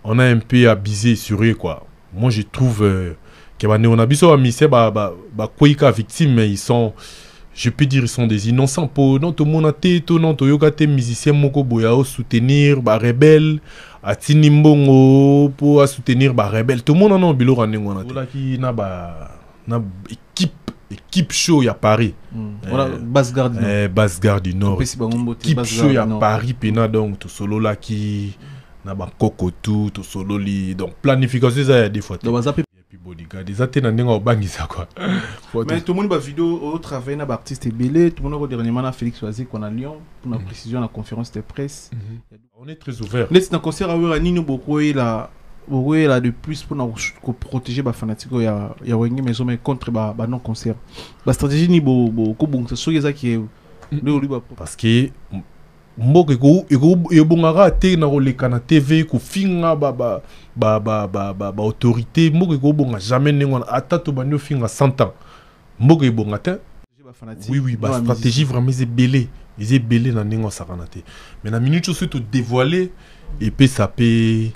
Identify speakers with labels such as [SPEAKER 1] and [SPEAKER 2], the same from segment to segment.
[SPEAKER 1] on a un peu abusé sur eux, quoi. Moi, je trouve que on a besoin de quoi victime, mais ils sont, je peux dire, ils sont des innocents. Pour non, tout le monde a été, non, tout le monde musicien, moko boya soutenir, bah rebelle, à Tinimbongo pour soutenir, bah rebelle. Tout le monde en a bilo randé on a été. Là qui n'a na équipe show à Paris.
[SPEAKER 2] Voilà, Basse-Garde du Nord.
[SPEAKER 1] Basse-Garde du Nord. Équipe show à Paris, pena donc tout solo là qui na ba koko tout solo li donc planification ça des fois.
[SPEAKER 2] Donc ça
[SPEAKER 1] bodyguard des atena ndenga obangisa quoi.
[SPEAKER 2] Mais tout le monde va vidéo au travail na ba artiste belé, tout le monde dernièrement na Félix Oisé qu'on a Lyon pour la précision la conférence de presse.
[SPEAKER 1] On est très ouvert.
[SPEAKER 2] Mais c'est un concert à voir Nino beaucoup là de plus pour nous protéger les fanatiques il y a une maison mais contre non concert la stratégie ni beaucoup bon c'est sûr qui est
[SPEAKER 1] parce que mboko eko bongara te na koleka na TV ko finga ba autorité mboko eko bonga jamais nengo ata to banyo finga 100 ans mboko ebonga te oui ba stratégie vraiment c'est belé na nengo sakanate mais na minute surtout to dévoiler et puis ça bien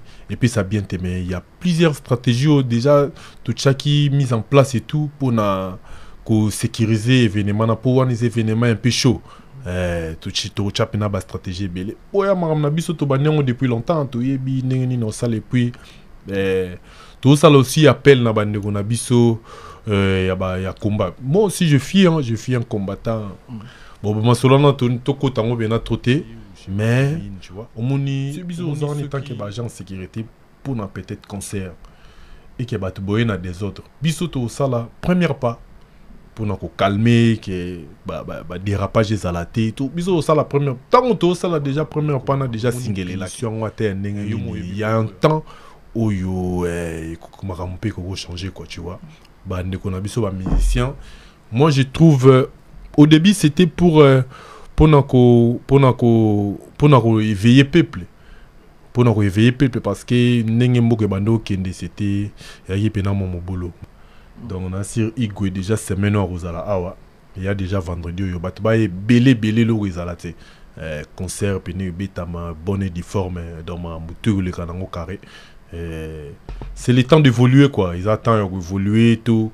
[SPEAKER 1] mais il y a plusieurs stratégies déjà tout chaque mise en place et tout pour na ko sécuriser événement pour les événements un peu chaud tout chaque na ba stratégie belé oya maramna biso to banyango depuis longtemps to yebi ndenge no ça et puis tout ça aussi appelle na bandeko na biso ya combat moi aussi je suis un combattant bon moi solo to ko tango bena trotter mais tu vois au moni c'est bizarre en étant que agent sécurité pour na peut-être concert et que ba boyer na des autres biso to ça là premier pas pour nous calmer que dérapage des alatés tout biso ça la première tant to ça là déjà première pas na déjà singlé l'action il y a un temps où yo comment ramper ko changer quoi tu vois ba ndeko na biso ba musicien moi je trouve au début c'était pour éveiller peuple parce que ndenge mboke bando kende c'était yaki pena mon boulot donc on a sur Igwe déjà semaine au Rosala awa il y a déjà vendredi yo bat ba belé le Rosala te concert pene betama bonne et forme dans ma mouture le kanango carré c'est le temps d'évoluer quoi ils attendent d'évoluer tout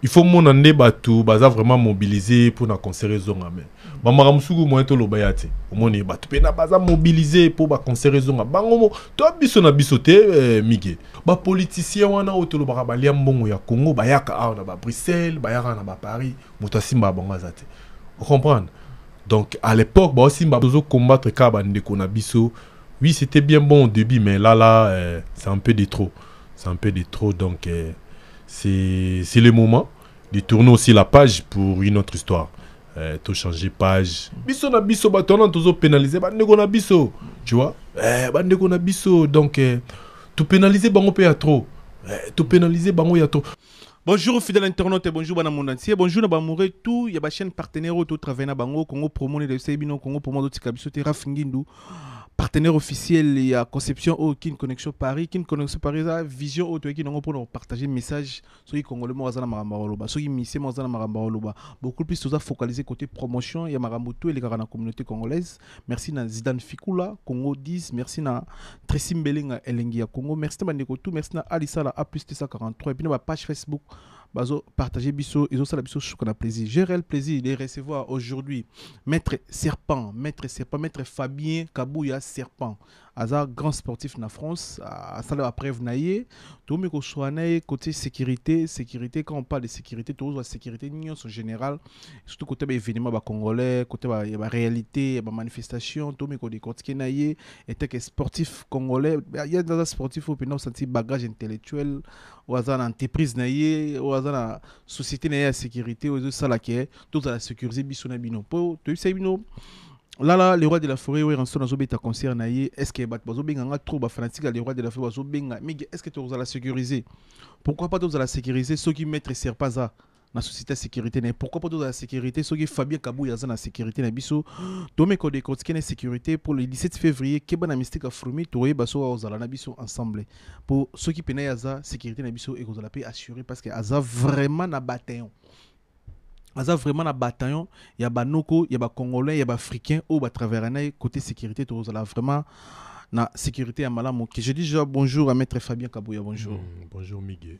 [SPEAKER 1] il faut mon année batu baza vraiment mobiliser pour na concert zonga mais bamara musuku moyen to lobayate omoni batu pena baza mobiliser pour ba concert zonga bango to biso na biso te mige ba politicien wana oto lobaka balia mbongo ya Congo bayaka a na ba Bruxelles bayaka na ba Paris moto simba bango zate vous comprenez donc à l'époque ba simba bozo combattre ka bande ko na biso oui c'était bien bon au début mais là c'est un peu de trop donc c'est le moment de tourner aussi la page pour une autre histoire. Tout changer page. Biso na biso batona tozo pénaliser bandeko na biso, tu vois? Bandeko na biso donc tout pénaliser bango pe ya trop. Tout pénaliser bango ya trop.
[SPEAKER 2] Bonjour fidèles internautes et bonjour bana monde entier. Bonjour na bamouré tout, ya ba chaîne partenaire auto travailler na bango Congo promo de Sebino Congo promo de Tikabiso Terra Fingindu. Partenaire officiel, il y a Conception au Kin Connexion Paris, la vision au qui n'ont pour partager message sur les Congolais Moazana Marambaroloba, sur les Missé Moazana Marambaroloba. Beaucoup plus tout ça focalisé côté promotion, il y a Maramoutou et les gars dans la communauté congolaise. Merci na Zidane Fikula, Congo 10, merci na Tracy Mbelinga Elengi à Congo, merci na Bandekotou, merci na Alissa la A+T143 et puis na page Facebook. Bazo partager biso ils ont ça la biso qu'on a plaisir j'ai réel plaisir de recevoir aujourd'hui maître Fabien Kabouya Serpent Azar grand sportif na France à ça la preuve naïe tout mais qu'on soit naïe côté sécurité quand on parle de sécurité tout la sécurité en général surtout côté événement ba congolais côté ba réalité ba manifestation tout mais qu'on décortique naïe était que sportif congolais il y a des sportifs au pénal senti bagage intellectuel ou azar entreprise naïe ou azar la société naïe à sécurité ou ça la qui est tout à la sécuriser bisona bino pour tu sais bino là les rois de la forêt oui en son azobeta concert naïe est-ce que bat bazo benga trop ba fanatique les rois de la forêt bazo benga mais est-ce que tu vas la sécuriser pourquoi pas tu vas la sécuriser ceux qui mettre serpaza la société de sécurité pourquoi pas la sécurité ceux qui Fabien Kabouya za la sécurité na biso tomé ko de la sécurité pour le 17 février keba na mystique afrumi toye baso ozala na biso ensemble pour ceux qui pena yaza sécurité na biso et ko la paix assurée parce que aza vraiment na bataillon vraiment na bataillon il y a banoko il y a ba congolais il y a ba africain au ba travers côté sécurité to vraiment na sécurité ya malamu. Je dis déjà bonjour à maître Fabien Kabouya, bonjour.
[SPEAKER 1] Bonjour Miguel.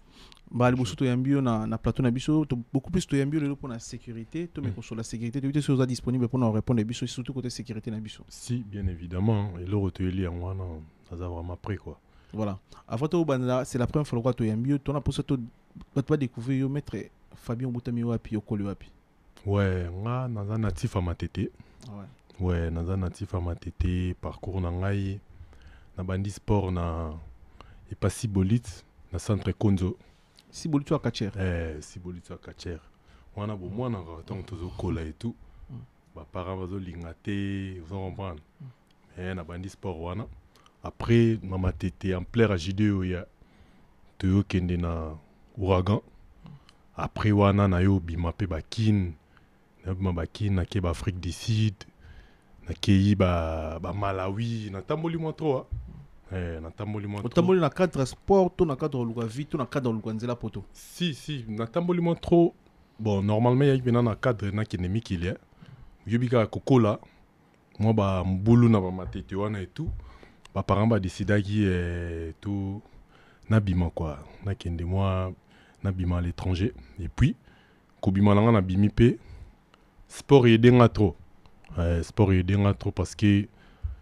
[SPEAKER 2] Bah le bosso to yambio na plateau na biso beaucoup plus to yambio le pour la sécurité, to mais sur la sécurité, tu es sur disponible pour nous répondre biso surtout côté sécurité na biso.
[SPEAKER 1] Si bien évidemment, et le retour en wana ça va vraiment près quoi.
[SPEAKER 2] Voilà. Avant to banda, c'est la première fois que to yambio, to na pour ça to pas découvrir yo maître Fabien Boutami wapi okoli wapi.
[SPEAKER 1] Ouais, nga naza natif à Matete. Ouais, naza natif à Matete, parcours na ngai na bandi sport na et pas si bolite na centre Konzo.
[SPEAKER 2] Si bolite à Kacher.
[SPEAKER 1] Si bolite à Kacher. On a beau moi na tant tozo kola et tout. Ba parents bazo lingate, vous comprendre. Mais na bandi sport wana. Après na Matete en plaire à Jideo ya to kende na Ouragan. Après wana na yo bimape bakin. Na bakin na ke ba Afrique du Sud. Na kei ba Malawi, na tamboli mo trop. Na tamboli mo trop.
[SPEAKER 2] Tamboli na cadre sport, to na cadre luka vie, to na cadre luka nzela poto.
[SPEAKER 1] Si, na tamboli mo trop. Bon, normalement il y a na cadre na kinemi qu'il y a. Yobika kokola. Moi ba mbulu na ba Matete wana et tout. Ba parents ba décida qui tout na bima quoi. Na kende moi na bima à l'étranger et puis ko bima na bimi pe sport yede nga trop. Sport yede nga trop parce que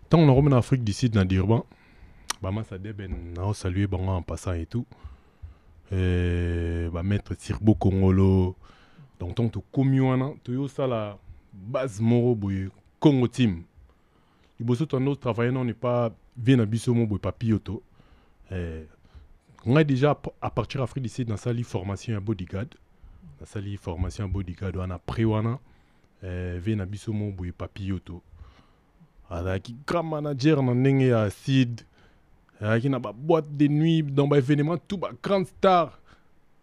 [SPEAKER 1] tant on remet en Afrique du Sud na Durban, ba massa deben na saluer bango en passant et tout. Ba mettre Sirbo Congolo. Donc tant to komiwana to yo sala base moro boye Congo team. Iboso to no travailler non n'est pas bien abisso mo boye papioto. On a déjà à partir d'Afrique du Sud dans sa formation à bodyguard. Dans sa formation à bodyguard on a pris wana vient abisso mo boye papioto. Avec grand manager na ndenge ya Sid. Avec na ba boîte de nuit dans ba événement tout ba grand star.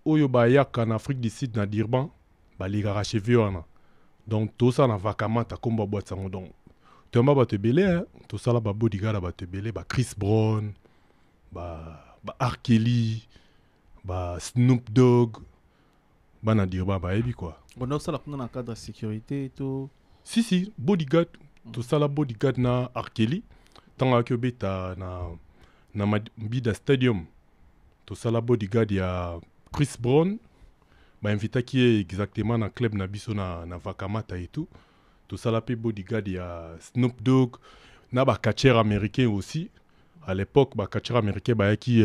[SPEAKER 1] Oyo ba yaka en Afrique du Sud na Durban. Ba liga rachevé wana. Donc tout ça na vakamata comme ba boîte sango donc. Tu m'a ba te belé hein. Tout ça là ba bodyguard ba te belé ba Chris Brown. Ba R. Kelly, ba Snoop Dogg, ba na Durban ba ebi quoi.
[SPEAKER 2] Bon donc ça là dans le cadre de sécurité et tout.
[SPEAKER 1] Si bodyguard tout ça là bodyguard na R. Kelly. Tant que beta na Mbida Stadium. Tout ça là bodyguard ya Chris Brown. Ba invita qui est exactement na club na biso na vakamata et tout. Tout ça là pe bodyguard ya Snoop Dogg. Na ba catcheur américain aussi. À l'époque, bah catcheur américain bah qui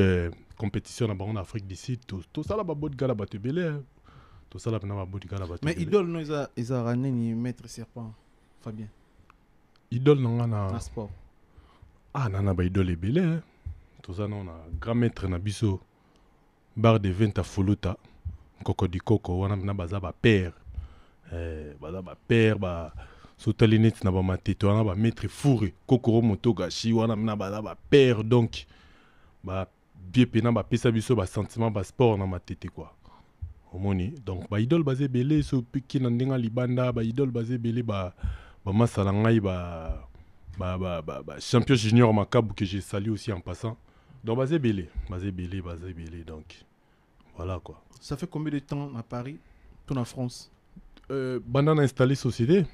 [SPEAKER 1] compétition en Afrique du Sud, tout ça là bah bodyguard bah te belé, tout ça là bah bodyguard bah te belé.
[SPEAKER 2] Mais idole non ils a ramené ni maître serpent Fabien.
[SPEAKER 1] Idole non na
[SPEAKER 2] sport.
[SPEAKER 1] Ah nana bah idole est belé, tout ça non na grand maître na biso bar de vente à Foluta, Coco di Coco, wana na baza ba père, baza ba père bah sotali net na ba Matete wana ba maître fourré kokoro moto gashi wana na ba père donc ba bien pena ba pesa biso ba sentiment ba sport na Matete quoi omoni donc ba idole basé belé so piki na ndinga libanda ba idole basé belé ba masala ngai ba champion junior Makabu que j'ai salué aussi en passant donc basé belé donc voilà quoi.
[SPEAKER 2] Ça fait combien de temps à Paris, tout en France?
[SPEAKER 1] Banana installé société.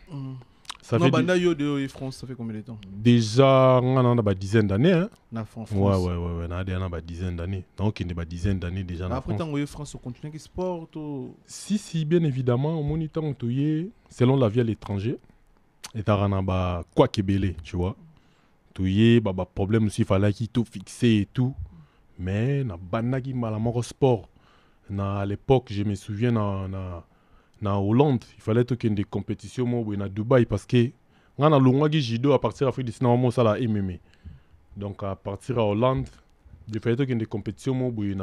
[SPEAKER 2] Ça non, fait yo de France, ça fait combien de temps?
[SPEAKER 1] Déjà, on a une dizaine d'années. Hein?
[SPEAKER 2] En France.
[SPEAKER 1] Ouais, on a une dizaine d'années. Donc, il y a une dizaine d'années déjà en France.
[SPEAKER 2] Après, tant que France, on continue qui sport ou...
[SPEAKER 1] Si, bien évidemment, au moniteur, selon la vie à l'étranger, et t'as un quoi que belé, tu vois. Tu y bah problème aussi, il fallait qu'il tout fixé et tout. Mais, na banagi malamoro sport. À l'époque, je me souviens, na Hollande, il fallait qu'il y ait des compétitions ou à Dubaï parce que on a le judo à partir de l'Afrique du Sud, on a la MMA. Donc à partir de Hollande, il fallait qu'il y ait des compétitions ou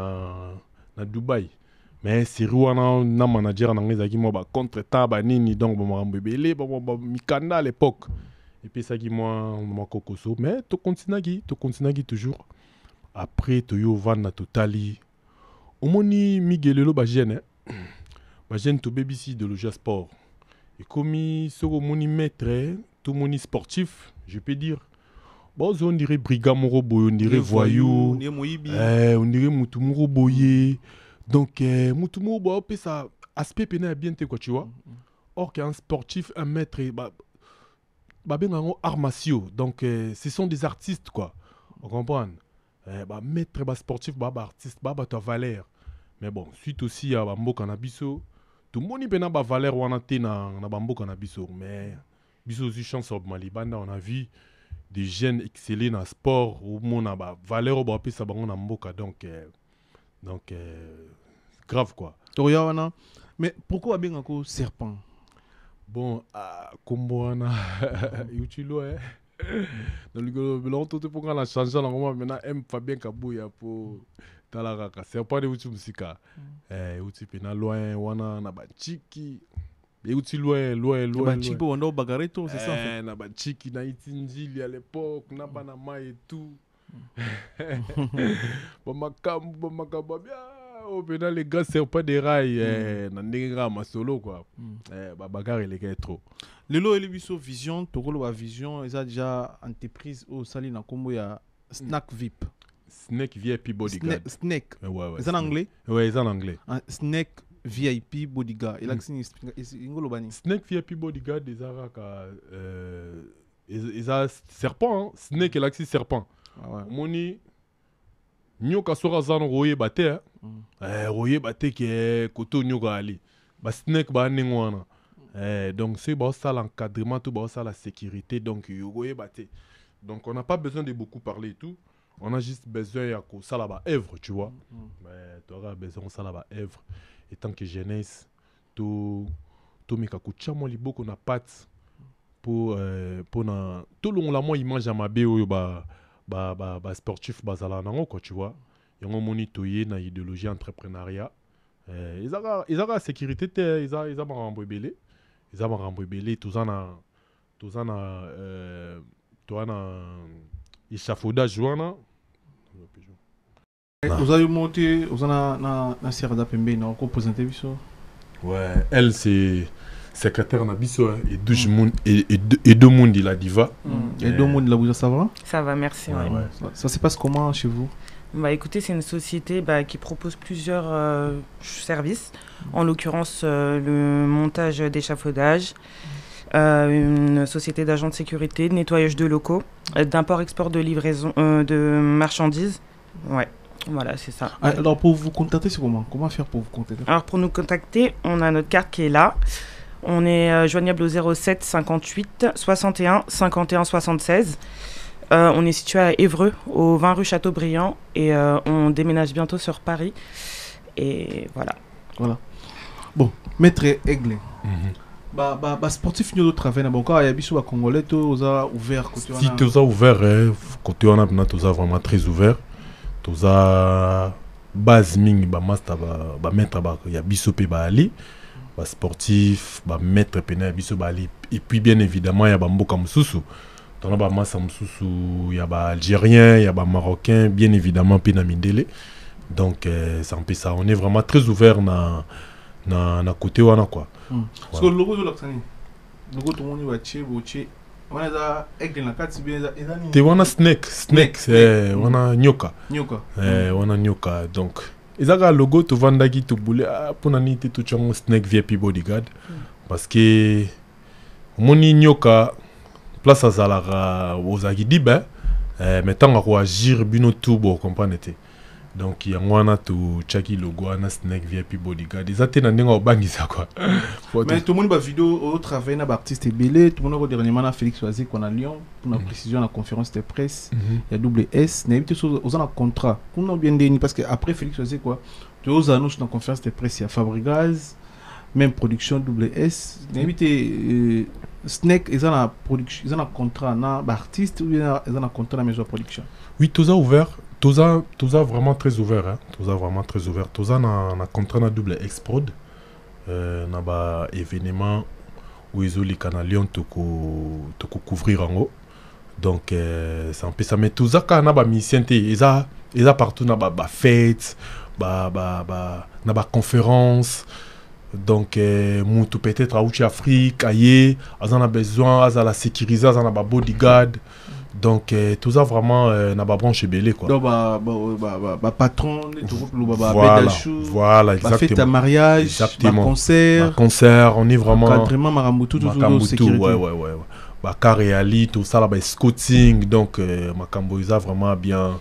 [SPEAKER 1] à Dubaï. Mais c'est Rwanda, na manager na ngeza qui moi contre taba nini donc ba mbebele ba mikanda à l'époque. Et puis ça qui moi kokoso mais to continue toujours. Après to yo van na totali. Omoni Miguelelo ba jeune. Bah j'aime tout BBC de Logia Sport. Et comme il se moni maître, tout moni sportif, je peux dire. Bon, on dirait brigand moroboye, on dirait voyou, on dirait moutoumoro boye. Donc moutoumoro boye, ça aspect pénal bien quoi, tu vois. Or qu'un sportif, un maître, bah ben un art martiaux. Donc ce sont des artistes quoi. On comprend. Bah maître, bah sportif, bah artiste, bah ta valeur. Mais bon, suite aussi à Bambo Canabiso, tout le monde peut avoir valeur ou na Bambo Canabiso. Mais biso aussi chance au Malibanda, on a vu des jeunes exceller dans le sport où on a valeur au Bapi Sabango na Mboka. Donc grave quoi.
[SPEAKER 2] Toriana. Mais pourquoi bien encore serpent?
[SPEAKER 1] Bon, Komboana, Yuchilo, dans le gouvernement, tout est pour qu'on a changé. Maintenant, M. Fabien Kabouya pour Talaraka. C'est pas de Utsumsika. Utsi Pena loin, Wana, Nabachiki. Et Utsi loin.
[SPEAKER 2] Nabachiki, on a bagareto, c'est ça?
[SPEAKER 1] Nabachiki, Naïtinjili à l'époque, Nabanama et tout. Bamakamba, bien. Oh, maintenant, les gars, c'est pas des rails. N'a ma solo, quoi. Bagarre, les gars, trop.
[SPEAKER 2] Lelo et les vision, Togolo a vision, ils ont déjà entreprise au Sali na Kombo ya Snack VIP.
[SPEAKER 1] Snack VIP Bodyguard.
[SPEAKER 2] Snack.
[SPEAKER 1] Ouais.
[SPEAKER 2] C'est en anglais?
[SPEAKER 1] Ouais, c'est en anglais.
[SPEAKER 2] Snack VIP Bodyguard. Il a que c'est Ingolo Bani.
[SPEAKER 1] Snack VIP Bodyguard, ils ont serpent. Snack, il a que serpent. Moni. Nyoka sora zano roye bate roye bate ke koto nyoka ali ba snake ba ningwana donc c'est ba ça l'encadrement tout ba ça la sécurité donc roye bate donc on n'a pas besoin de beaucoup parler et tout on a juste besoin ya ko ça là ba œuvre tu vois mais tu auras besoin ça là ba œuvre et tant que jeunesse tout meka kucha mo liboko na pat pour na tout le la moi image à ma bio ba sportif bazala nango quoi tu vois yango monitoyer na idéologie entrepreneuriat ils ont sécurité ils ont marambo belé tout ça na échafaudage wana
[SPEAKER 2] vous avez monté vous na Serda Pembe na ko présenter biso
[SPEAKER 1] ouais elle c'est secrétaire na biso et deux monde la diva
[SPEAKER 2] et deux monde la vous ça va?
[SPEAKER 3] Ça va, merci.
[SPEAKER 1] Ouais.
[SPEAKER 2] Ça se passe comment chez vous?
[SPEAKER 3] Bah écoutez, c'est une société qui propose plusieurs services, en l'occurrence le montage d'échafaudage, une société d'agents de sécurité, de nettoyage de locaux, d'import-export de livraison de marchandises. Ouais, voilà, c'est ça.
[SPEAKER 2] Alors pour vous contacter, c'est comment faire pour vous contacter?
[SPEAKER 3] Alors pour nous contacter, on a notre carte qui est là. On est joignable au 07 58 61 51 76. On est situé à Évreux, au 20 rue Chateaubriand, et on déménage bientôt sur Paris. Et voilà.
[SPEAKER 2] Bon, maître Aigle. Sportif nous travail na bonka ya biso ba congolais to oza ouvert côté
[SPEAKER 1] si tu as ouvert côté on a vraiment très ouvert. Tu as base ming ba master ba maître ba ya biso pe ba ali. Sportif, maître pena biso bali et puis bien évidemment il y a Bamboka Moussoussou. Dans la massa Moussoussou, il y a Algérien, il y a Marocain, bien évidemment pena Mindele. Donc ça en fait ça, on est vraiment très ouvert na côté wana quoi.
[SPEAKER 2] Parce que le logo de l'Occitanie. Le logo tout le monde va boché. On a aigle na carte bien ezani.
[SPEAKER 1] Te wana snake, c'est wana nyoka. Wana nyoka donc ils ont le logo to vandagi to boule pour nanite to chongo Snack VIP Bodyguard parce que moni nyoka place à zalara aux agidibe mais tant à agir bino tout bon comprenez donc il y a un to chaki logo na Snack VIP Bodyguard ils ont na ndenga obangisa quoi
[SPEAKER 2] mais tout le monde va vidéo au travail na artiste belé tout le monde dernièrement na Félix Oazi qu'on a Lyon pour la précision la conférence de presse il y a double S n'habite aux un contrat pour nous bien déni parce que après Félix Oazi quoi tu os annonces dans la conférence de presse il y a Fabrigaz même production double S n'habite Snack ils ont la production ils ont un contrat na artiste ou bien ils ont un contrat na maison de production.
[SPEAKER 1] Oui tout ça ouvert. Tout ça vraiment très ouvert hein. Tout ça vraiment très ouvert. Tout ça na contrat na double Exprod na ba événement où ils ont les canalions to couvrir en haut. Donc ça en peut ça mais tout ça quand na ba mission ils a partout na ba fête na ba conférence. Donc moutou peut-être à Ouchi Afrique aïe azana besoin azala sécuriser azana ba bodyguard. Donc tout ça vraiment n'a pas branché belé quoi.
[SPEAKER 2] Donc patron
[SPEAKER 1] voilà exactement.
[SPEAKER 2] Fête à mariage, concert,
[SPEAKER 1] on est vraiment
[SPEAKER 2] encadrement Maramoutou toujours sécurité.
[SPEAKER 1] Ouais. bah carré ali tout ça là bah scouting donc makambo ils a vraiment bien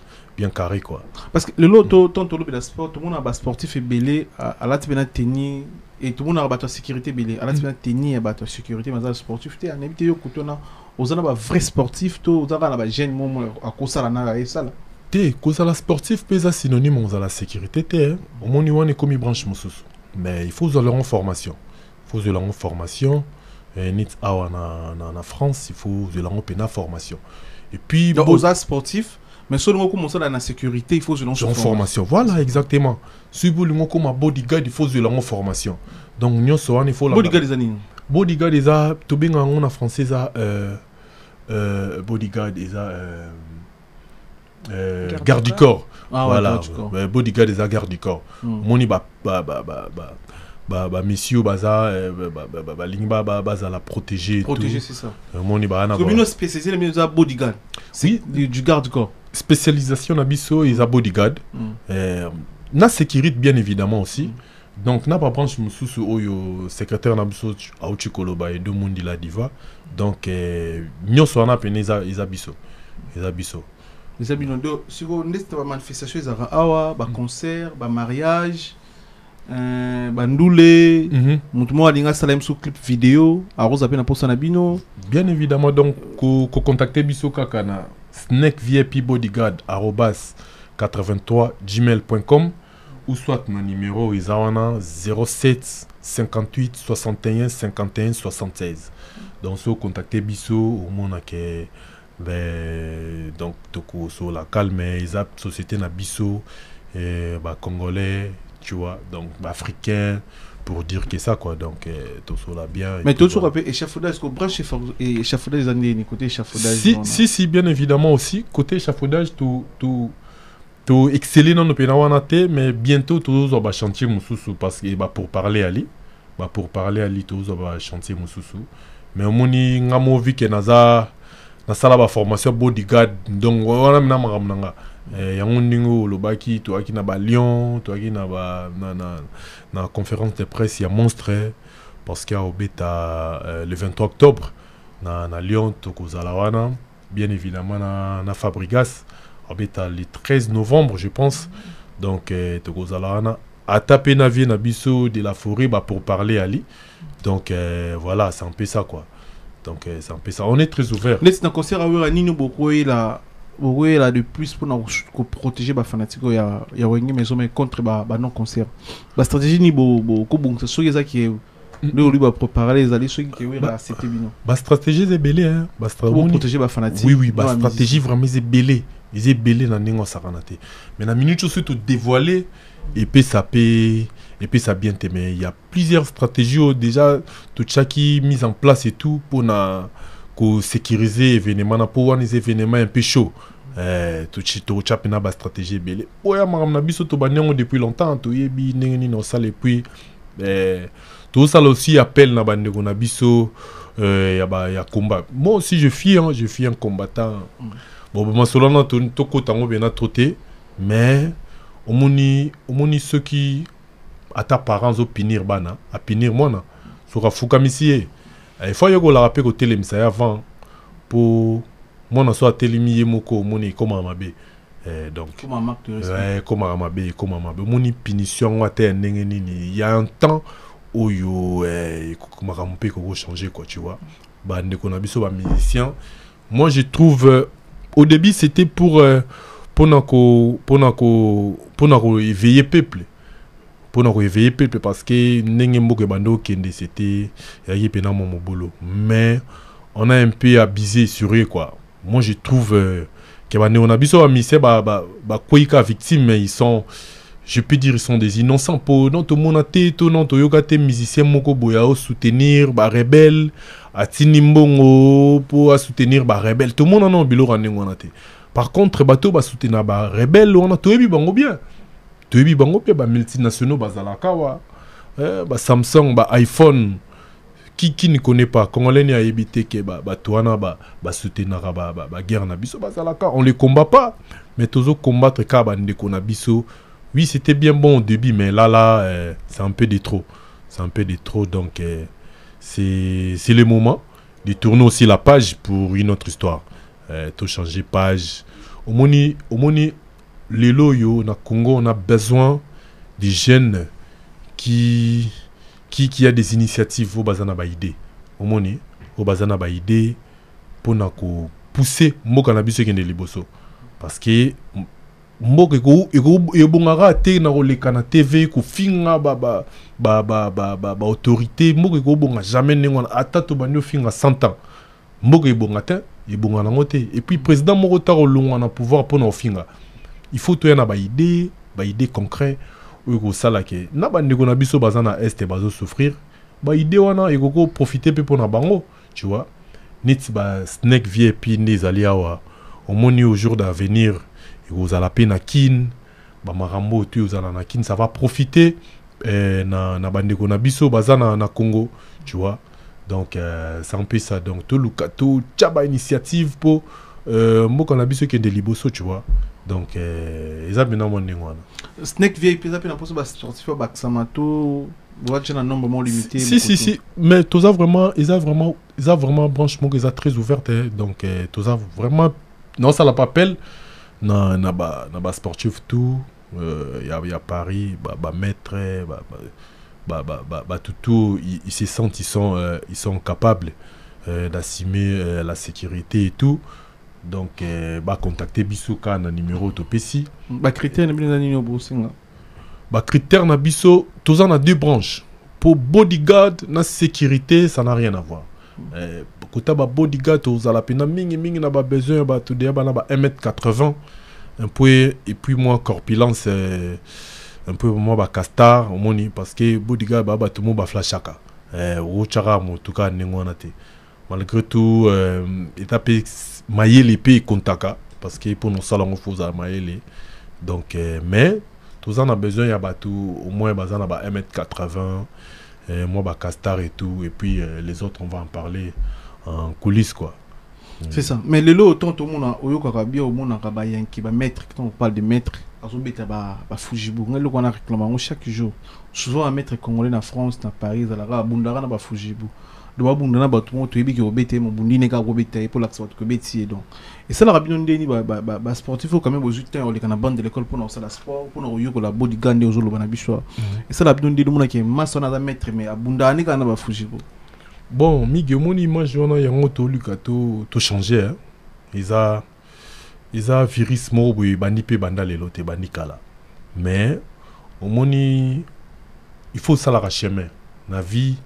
[SPEAKER 1] carré quoi.
[SPEAKER 2] Parce que le lot tant le sport tout le monde a sportif et belé à la tenir et tout le monde a battu sécurité belé à la tenir et battu sécurité mais sportif tu en évité yo kutona aux ana ba vrai sportif to aux ana ba jeune moment à cause ça na ça là
[SPEAKER 1] te cause la sportif pesa synonyme aux la sécurité te au moni wane comme branche mususu mais il faut leur en formation nit awa na France il faut leur en formation et puis
[SPEAKER 2] aux sportifs mais seulement comme ça dans la sécurité il faut se lancer en
[SPEAKER 1] formation voilà exactement si vous voulez comme bodyguard il faut se lancer en formation donc nous so il faut
[SPEAKER 2] bodyguard des années
[SPEAKER 1] bodyguard des a to benga on en français ça bodyguard des a garde du corps voilà bodyguard des a garde du corps moni ba monsieur baza lingba baza la protéger
[SPEAKER 2] c'est ça
[SPEAKER 1] moni ba na
[SPEAKER 2] ba spécialisé les bodyguard
[SPEAKER 1] oui
[SPEAKER 2] du garde du corps
[SPEAKER 1] spécialisation na biso ils a bodyguard na sécurité bien évidemment aussi donc na pas branche mususu oyo secrétaire na biso auchi koloba et deux mundi la diva donc nyonso na pene ils a biso les
[SPEAKER 2] amis ndo siko ndeste ba manifestation za awa ba concert ba mariage bandule mutumo alinga salam sous clip vidéo aroza pe na posa na bino
[SPEAKER 1] bien évidemment donc ko contacter biso kaka na snackvipbodyguard@83gmail.com ou soit mon numéro isawana 07 58 61 51 76 donc so contacter biso au mona ke donc toko so la calme isa société na biso ba congolais tu vois donc africain pour dire que ça quoi donc tout cela bien
[SPEAKER 2] mais toujours un peu échafaudage qu'on branche échafaudage des années côté échafaudage
[SPEAKER 1] si bien évidemment aussi côté échafaudage tout exceller dans nos pénawanate mais bientôt tous on va chantier mususu parce que pour parler ali tous on va chantier mususu mais au moni ngamo vi ke naza na sala ba formation bodyguard donc wana mina makamnanga yango ndingo lobaki to aki na ba Lyon to aki na ba na conférence de presse ya monstre parce qu'il y a au beta le 23 octobre na Lyon to kozala wana bien évidemment na Fabregas au beta le 13 novembre je pense donc to kozala wana a taper na vie na biso de la forêt pour parler ali donc voilà c'est un peu ça quoi donc c'est un peu ça on est très ouvert
[SPEAKER 2] laisse na concert à nino beaucoup là de plus pour protéger les fanatiques il y a mais contre non concert la stratégie ni ko bon ça qui est le lui va préparer les alliés ceux qui là c'était bien
[SPEAKER 1] la stratégie est belé hein
[SPEAKER 2] pour protéger les fanatiques
[SPEAKER 1] oui la stratégie vraiment est belé ils est belé dans ningo saranate mais la minute aussi tout dévoiler et puis ça bien mais il y a plusieurs stratégies déjà tout chaque mise en place et tout pour sécuriser événements pour les événements un peu chaud tout chapena ba stratégie belé oya maramna biso to banyango depuis longtemps to yebi nengeni no sale puis tout ça aussi appelle na bande ko na biso ya combat moi aussi je suis un combattant bon moi solo to ko tango bena troté mais omoni ceux qui ata parents opinir bana a pinir mona soka fukamisi il faut que la rappelle côté l'émission avant pour moi soit télémier moko moni comme amabe donc comme amabe moni punition water nengeni il y a un temps où yo comme rampe ko changer quoi tu vois ba ndeko na biso ba musicien moi je trouve au début c'était pour éveiller peuple parce que Nengembo Bando Kende c'était mais on a un peu abusé sur eux quoi. Moi je trouve que on a besoin de misé quoi victime mais ils sont je peux dire ils sont des innocents pour non tout le monde a été non tout yoga té musicien moko boya soutenir ba rebelle atinimbongo pour soutenir ba rebelle tout le monde en a bilo ranengo na té. Par contre bateau ba soutenir ba rebelle on a tout ebi bango bien. Tuebi bango pe ba multinationaux bazalaka wa ba Samsung ba iPhone qui ne connaît pas congolais ni a évité que ba toana ba soutenir ba guerre na biso bazalaka on les combat pas mais toujours combattre ka ba ndeko na biso oui c'était bien bon au début mais c'est un peu de trop donc c'est le moment de tourner aussi la page pour une autre histoire. Tout changer page. Au moni, les loyaux, na Congo, on a besoin des jeunes qui a des initiatives au bazana ba idée. Au moni, au bazana ba idée pour na ko pousser mboka na biso kende liboso. Parce que mboka ego bongara te na koleka na TV ko finga ba autorité mboka ego bonga jamais nengona ata to banyo finga 100 ans. Mboka ebonga te ebonga nango te. Et puis président moko ta kolongwa na pouvoir pour na finga. Il faut to yana ba idée concret ego sala ke na ba ndeko na biso bazana est bazo souffrir. Ba idée wana ego profiter pe pour na bango, tu vois. Nit ba snack VIP ne zaliawa au moni au jour d'avenir vous allez payer na kin ba marambo tu vous allez na kin ça va profiter na bandeko na biso bazana na Congo, tu vois. Donc ça un peu ça, donc tout lukato tchaba initiative pour moko na biso qui de liboso, tu vois. Donc ils a bien mon ngwana
[SPEAKER 2] Snack VIP ils a bien pour ba sportif ba Samato. Vous un nombre limité.
[SPEAKER 1] Si, mais tous a vraiment, ils a vraiment branchement, ils a très ouverte, hein. Donc tous a vraiment, non ça la papel, na ba sportif tout, y a Paris, ba maître, tout, ils se sentent, ils sont capables d'assumer la sécurité et tout. Donc contacter Bissouka na numéro topesi.
[SPEAKER 2] Ba critère na bien numéro bosinga.
[SPEAKER 1] Bah critère na biso, tous en a deux branches. Pour bodyguard, na sécurité, ça n'a rien à voir. Quand ba bodyguard, tous à la peine mingi na ba besoin ba tout déjà na ba 1m80 un peu et puis moi corpulence un peu moi ba castar au moni parce que bodyguard ba tout mo ba flashaka. Au chara mo tout cas nengona te. Malgré tout étape mailler l'épée kontaka parce que pour nos salons faut za mailler donc mais tous en a besoin, il y a au moins 1m80, moi bah castar et tout, et puis les autres on va en parler en coulisses quoi.
[SPEAKER 2] C'est ça. Mais le lot autant tout le monde a au Yokarabia au monde a qui va mettre quand on parle de maître, à son bête bah Fujibu. Le qu'on a réclamé chaque jour. Souvent un maître congolais en France, dans Paris, à la Bundara na Fujibu. De Bundara ba tout le monde tu es au bête mon bundi neka go bête pour l'accès que bête donc. Et ça la rabino ndeni ba sportif faut quand même aux temps on les kana bande de l'école pour nous la sport pour nous yo la bodyguard aux olo bana bishwa. Et ça la rabino ndeni mon qui maso na maître mais abunda neka na ba Fujibu.
[SPEAKER 1] Bon, Miguel, mon image, on a un autre lukato tout changé. Hein. Ils a virus mort, bandi pe banda les lotes bandi kala. Mais au moni, il faut ça la chemin. Na vie,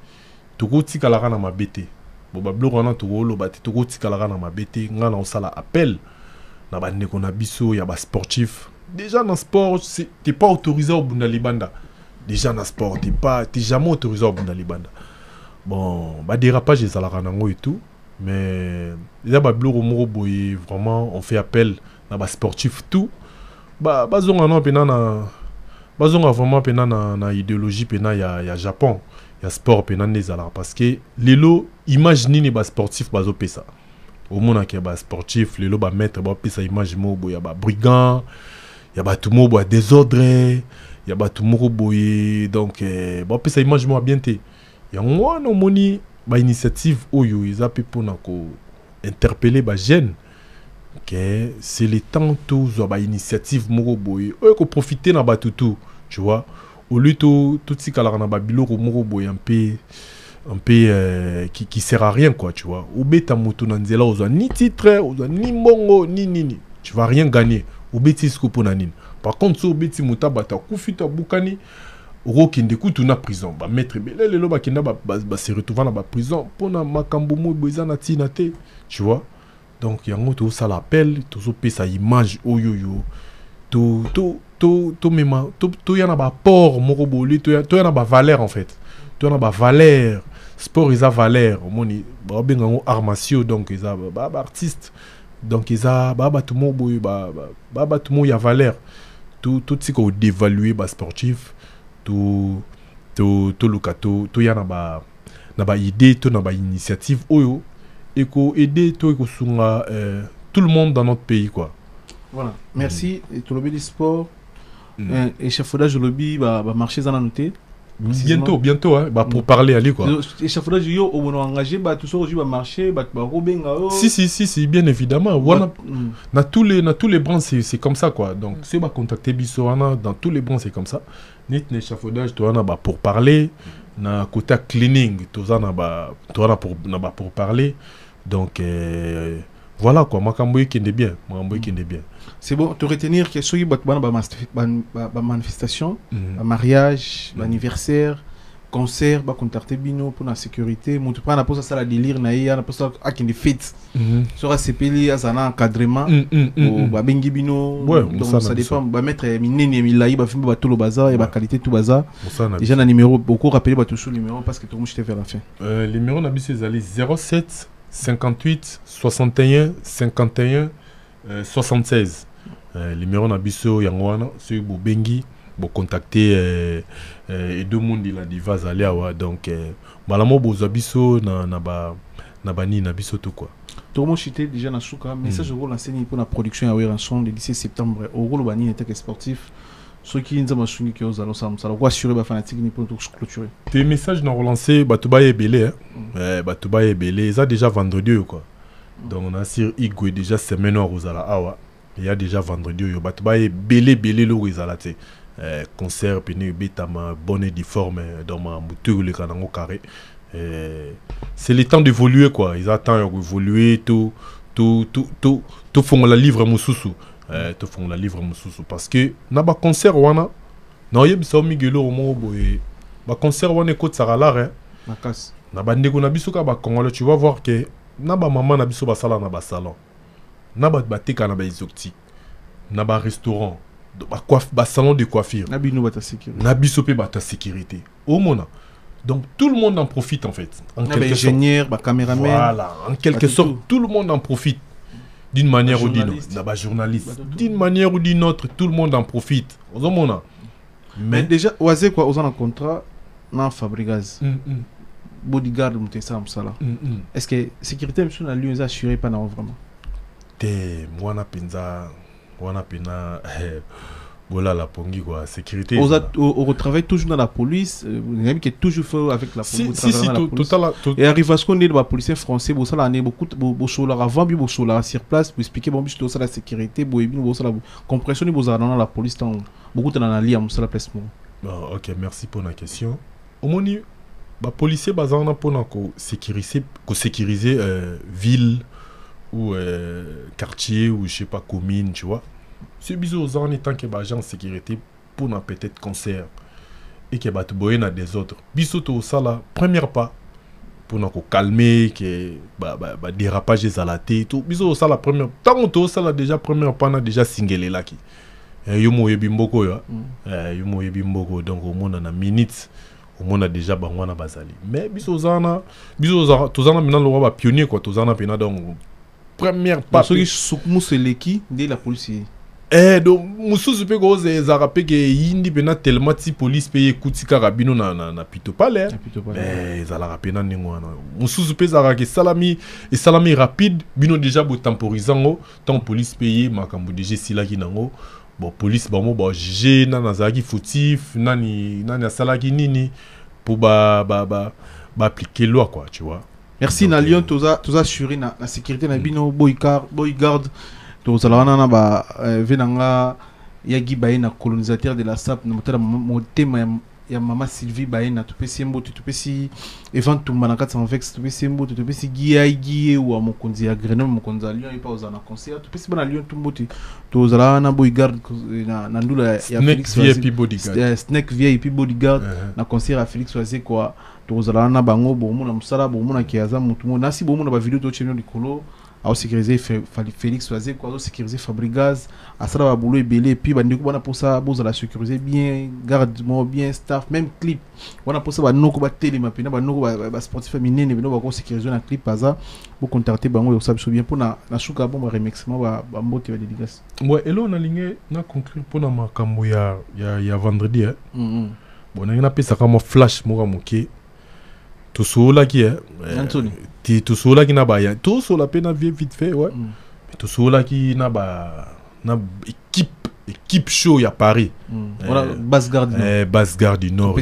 [SPEAKER 1] tout goti kala na ma bête. Bon ba blog na tout lo bati tout goti kala na ma bête. Ngana on sala appel. Na bande qu'on a biso, ya ba sportif. Déjà dans sport, t'es pas autorisé au bunda libanda. Déjà dans sport, t'es jamais autorisé au bunda libanda. Bon, bah dérapage des alaranango et tout, mais il y a bah blog au moro boy vraiment on fait appel à bah sportif tout, bah bazonga non penana, bazonga vraiment penana na idéologie pena ya Japon, ya sport penana des alar parce que les lots imaginez les bah sportifs bazo pesa, au monde qui bah sportif les lots bah mettre bah pesa image mo boy ya bah brigand, ya bah tout mo boy désordre, ya bah tout moro boy donc bah pesa image mo bien té. Il y a un moni ba initiative oyo ils appellent pour nako interpeller ba jeunes que c'est le temps tous ba initiative moko boy ko profiter na ba tout tu vois au lieu tout si kala na ba biloko moko boy un peu qui sert à rien quoi tu vois ou beta moto na nzela ozo ni titre ozo ni mbongo ni tu vas rien gagner ou beti sko pona nini par contre so beti mutaba ta kufita bukani Rokinde kutu na prison ba maître belé le loba kinda ba se retrouver dans la prison pour na makambo mo boza na tina te tu vois donc yango tout ça l'appel tout so sa image oyoyo to mema to yana ba port moko boli to yana ba valeur en fait to yana ba valeur sport ils a valeur moni ba benga ngo armatio donc ils a ba artiste donc ils a ba tout mo boy ba tout mo ya valeur tout si ko dévaluer ba sportif tout lukato to ya na ba idée to na ba initiative oyo et ko aider to ko sunga tout le monde dans notre pays quoi.
[SPEAKER 2] Voilà, merci et tout le lobby du sport échafaudage lobby ba marché za na noté
[SPEAKER 1] Bientôt, hein, bah, pour parler à lui, quoi.
[SPEAKER 2] Échafaudage, on a engagé, tout ça, on va marcher,
[SPEAKER 1] Si, bien évidemment. Dans tous les branches, c'est comme ça, quoi. Donc, si on va contacter Bissoana, dans tous les branches, c'est comme ça. Ni l'échafaudage, tu vois, pour parler. Na côté cleaning, tout ça, pour parler. Donc, voilà, quoi. Makamboui qui est bien.
[SPEAKER 2] C'est bon, te retenir que ceux qui ont manifestation, mariage, anniversaire, concert, contacter Bino pour la sécurité. Mon tu prends la pose à la délire, naïa, la pose à qui est fête. Sera CPL, à un encadrement, ou bengi Bino. Donc ça dépend. Mettre minene milaï, film tout le bazar et qualité tout bazar. Déjà un numéro, beaucoup rappelé tout sur le numéro parce que tout le monde était vers la fin.
[SPEAKER 1] Le numéro n'a pas 07 58 61 51 76. Le numéro n'a pas yangwana, c'est pour bengi. Bon contacter et deux monde il a dit va aller donc malamo bozo biso na bani na biso tout quoi
[SPEAKER 2] tout le monde chité déjà na souka message au l'enseigne pour la production à Weranson le 17 septembre au rôle bani était sportif ceux qui nous ont souligné que aux ça va assurer ba fanatique ni pour tout clôturer
[SPEAKER 1] tes messages n'ont relancé batuba belé batuba belé ça déjà vendredi quoi donc on a sur Igwe déjà semaine aux ala awa il y a déjà vendredi yo batuba belé le rezalate concert pene betama bonne et difforme dans ma mouture le canango carré c'est le temps d'évoluer quoi ils attendent d'évoluer tout font la livre mususu tout font la livre mususu parce que na ba concert wana na yebisa migelo mo boye ba concert wana ko tsara hein
[SPEAKER 2] makas
[SPEAKER 1] na ba ndeko na biso ka ba congolais tu vas voir que na ba maman na biso ba sala na ba salon na ba batika na ba exotique na ba restaurant salon de coiffure Nabisope bata sécurité au mona donc tout le monde en profite en fait en quelque
[SPEAKER 2] ingénieur caméraman
[SPEAKER 1] voilà en quelque sorte tout le monde en profite d'une manière ou d'une autre journaliste d'une manière ou d'une autre tout le monde en profite au mona
[SPEAKER 2] mais déjà oisé quoi aux en contrat na Fabrigaz bodyguard mutesa msala est-ce que sécurité monsieur na lieu assuré pas non vraiment
[SPEAKER 1] te mwana penza wana pena voilà la pongi quoi sécurité
[SPEAKER 2] on travaille toujours dans la police vous avez qui est toujours fait avec la police
[SPEAKER 1] si total
[SPEAKER 2] et arrive à ce qu'on est de la police français bon ça là beaucoup de avant bi sur place pour expliquer bon tout ça la sécurité bon ça la compression ni dans la police tant beaucoup dans la ligne ça la place
[SPEAKER 1] OK merci pour la question au moni ba policier bazana pour sécuriser ville ou quartier ou je sais pas commune tu vois c'est bizarre aux en tant que agent de sécurité pour na peut-être concert et que ba boyer na des autres bisoto ça la première pas pour na ko calmer que ba dérapage des alaté tout biso ça la première tant to ça la déjà première pas na déjà singlé là qui yomo yebimboko yo yomo yebimboko donc au monde na minutes au monde déjà bangwana bazali mais biso zana tozana maintenant le roi pionnier quoi tozana pena donc première pas
[SPEAKER 2] ceux qui soukmuseleki de la police
[SPEAKER 1] donc mususu pe ko zarape que yindi pena tellement ti police paye kutika rabino na pito palais zala rapena ningwana mususu pe zarake salami et salami rapide bino déjà bo temporisant tant police paye makambo déjà silaki nango bon police ba mo ba juger na nazaki fautif nani asalaki nini pour ba appliquer loi quoi tu vois.
[SPEAKER 2] Merci na Lyon toza assurer na sécurité na bino boyguard toza la na ba venanga yagi baina colonisateur de la SAP na motema ya mama Sylvie baina tupesi mboto tupesi event tumbana 420 tupesi mboto tupesi giye ou mokonzi ya Grenoble mokonzi ya Lyon ipa ozana concert tupesi bana Lyon tumboti toza la na boyguard na ndula ya Felix
[SPEAKER 1] VIP bodyguard
[SPEAKER 2] Snake VIP bodyguard na concert ya Felix Oise quoi tozala na bango bomo na musala bomo na kiaza mutu mo nasi bomo na ba vidéo to chenyo likolo a sécuriser Félix Oise quoi sécuriser Fabrigaz asala ba boulot ebele puis ba ndiko bana pour ça bozala sécuriser bien garde mo bien staff même clip wana pour ça ba noko ba télé mapena ba noko ba sportif féminin bino ba ko sécuriser na clip paza pour contacter bango yo sabiso bien pour na suka bon ba remixement ba mbote ba dédicace
[SPEAKER 1] ouais et là on a ligné na conclure pour na makambo ya vendredi hein bon na pesa kama flash mo moké tout cela qui est tout cela qui n'a pas tout cela peine à vite fait ouais mais tout cela qui n'a pas équipe show à Paris
[SPEAKER 2] Voilà, Basse-Garde.
[SPEAKER 1] Basse-Garde du Nord.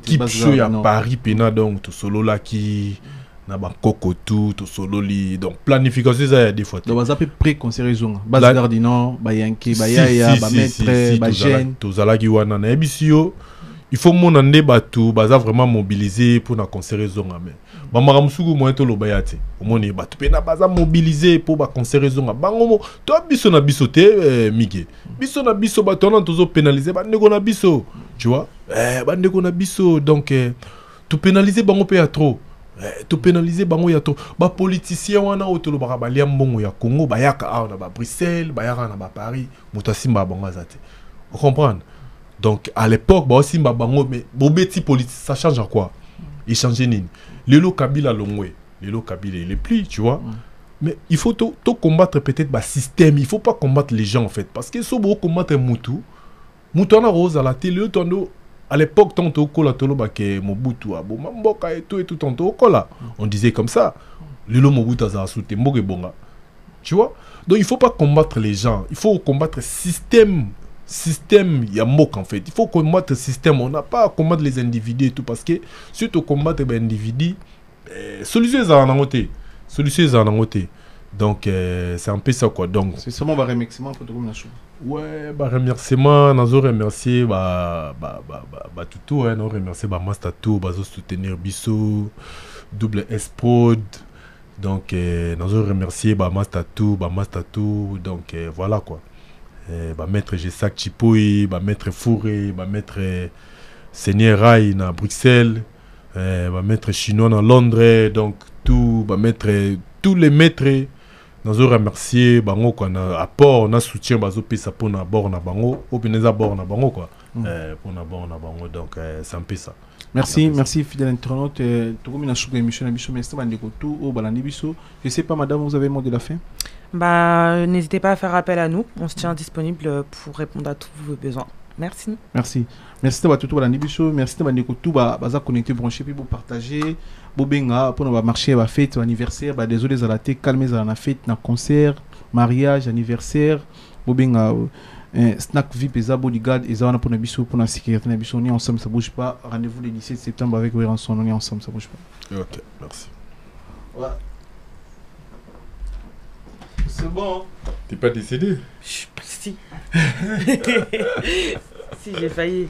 [SPEAKER 2] Kipcho
[SPEAKER 1] ya Paris pena donc to solo là qui na ba kokotu to solo li donc planification ça ya des fois.
[SPEAKER 2] Donc ça peut pré-concert Basse-Garde du Nord, ba Yankee, ba Yaya, ba Maître, ba Jeune.
[SPEAKER 1] To zala ki wana na ebisio. Il faut mon ande batu baza vraiment mobiliser pour na concert zonga mais. Ba maramsugu mo to lo bayate. Omoni batu pena baza mobiliser pour ba concert zonga. Bango mo to biso na biso te mige. Biso na biso batu na tozo pénaliser ba ndeko na biso. Tu vois? Ba ndeko na biso donc to pénaliser bango pe ya trop. To pénaliser bango ya trop. Ba politicien wana otolo ba balia mbongo ya Congo ba yaka na ba Bruxelles, ba yaka na ba Paris, moto simba bango azate. Vous comprenez? Donc à l'époque ba aussi bango mais bobeti politique ça change à quoi? Il change nini? Lelo Kabila longwe, Lelo Kabila il est plus, tu vois. Mais il faut to combattre peut-être ba système, il faut pas combattre les gens en fait parce que so beau combattre Moutou. Moutou na rose à la télé tondo à l'époque tanto kola tolo ba ke Mobutu aboma mboka et tout tanto kola. On disait comme ça. Lelo Mobutu za soute mboke bonga. Tu vois? Donc il faut pas combattre les gens, il faut combattre système yamok en fait. Il faut combattre le système. On n'a pas à combattre les individus et tout parce que si tu combattes les individus, solution est en côté. Solution est en côté. Donc c'est un peu ça quoi. Donc
[SPEAKER 2] c'est seulement un remerciement pour tout le monde.
[SPEAKER 1] Ouais, bah remerciement, nous remercier tout hein, nous remercier Mastatou, bah soutenir Bissot, Double S Prod. Donc nous remercier Mastatou, donc voilà quoi. Maître Gessak Chipoui, maître Fouré, maître Seigneur Rai à Bruxelles, maître Chinois à Londres, donc tout, maître tous les maîtres, nous remercier bango quoi, na apport, na soutien bazo pesa pour na bord na bango, ou bien na bord na bango quoi, pour na bord na bango, donc c'est un peu ça.
[SPEAKER 2] Merci fidèle internaute. Je sais pas madame, vous avez un mot de la fin?
[SPEAKER 3] Bah, n'hésitez pas à faire appel à nous. On se tient disponible pour répondre à tous vos besoins. Merci.
[SPEAKER 2] Merci à tout le monde. Merci à tout le connecté, branché, puis vous partager. Bobenga pour nous marcher, à fête, anniversaire. Désolé à la tête, calmez à la fête, na concert, mariage, anniversaire. Bobenga snack VIP et bodyguard et ça pour nous pour la sécurité. On est ensemble, ça bouge pas. Rendez-vous le 17 septembre avec Weranson. On est ensemble, ça bouge pas.
[SPEAKER 1] Ok, merci.
[SPEAKER 2] Ouais. C'est bon.
[SPEAKER 1] T'es pas décédé?
[SPEAKER 3] Si. Si, j'ai failli.